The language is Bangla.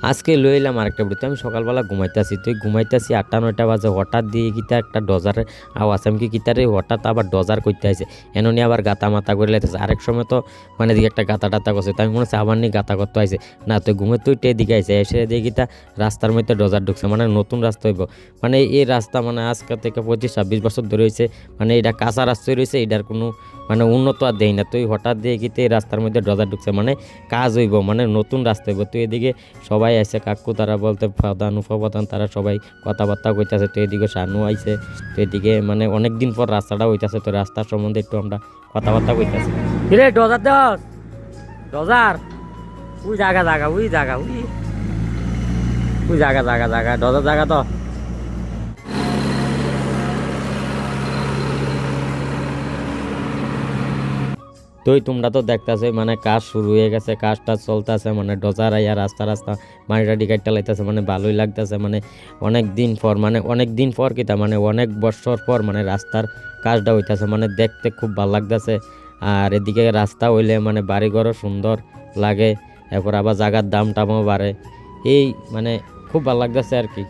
আজকে লই এলাম আরেকটা ভিডিও। আমি সকালবেলা ঘুমাইতেছি, তুই ঘুমাইতেছি 8টা-9টা বাজে, হঠাৎ দিয়ে কিতা একটা ডজারের আওয়াজ। আমি কি কিতারে হঠাৎ আবার ডজার করতে আইছে, এন নিয়ে আবার গাতা মাথা করে লাইতেছে। আরেক সময় তো মানে দিকে একটা গাতা টাতা করছে, তাই মনে হচ্ছে আবার নিয়ে গাতা করতে আইছে। না তুই ঘুমে তুই টে দিকে আইছে, এসে দিয়ে কিতা রাস্তার মধ্যে ডজার ঢুকছে, মানে নতুন রাস্তা হইব। মানে এই রাস্তা মানে আজকে থেকে 25-26 বছর ধরে হয়েছে, মানে এটা কাঁচা রাস্তায় রয়েছে, এটার কোনো মানে উন্নত আর দেয় না। তুই হঠাৎ দিয়ে কিতে এই রাস্তার মধ্যে ডজার ঢুকছে, মানে কাজ হইব, মানে নতুন রাস্তা হইব। তুই এদিকে সবাই আইছে, কাকু তারা বলতে প্রধান উপপ্রধান তারা সবাই কথাবার্তা কইতাছে। তো এদিকে শানু আইছে, তো এদিকে মানে অনেক দিন পর রাস্তাটা হইতাছে, তো রাস্তার সম্বন্ধে একটু আমরা কথাবার্তা কইতাছি। কিরে ডজার দস ডজার ওই জায়গা জায়গা ওই জায়গা ওই জায়গা জায়গা জায়গা ডজার জায়গা তো তুই তোমরা তো দেখতেছে মানে কাজ শুরু হয়ে গেছে, কাজটা চলতেছে, মানে ডজার আইয়া রাস্তা রাস্তা মাটিটা ডিকাইটটা লাইতেছে, মানে ভালোই লাগতেছে। মানে অনেক দিন পর, মানে অনেক দিন পর কিতা মানে অনেক বছর পর মানে রাস্তার কাজটা হইতাছে, মানে দেখতে খুব ভালো লাগতেছে। আর এদিকে রাস্তা হইলে মানে বাড়িঘরও সুন্দর লাগে, এরপর আবার জায়গার দাম টামও বাড়ে, এই মানে খুব ভালো লাগতেছে আর কি।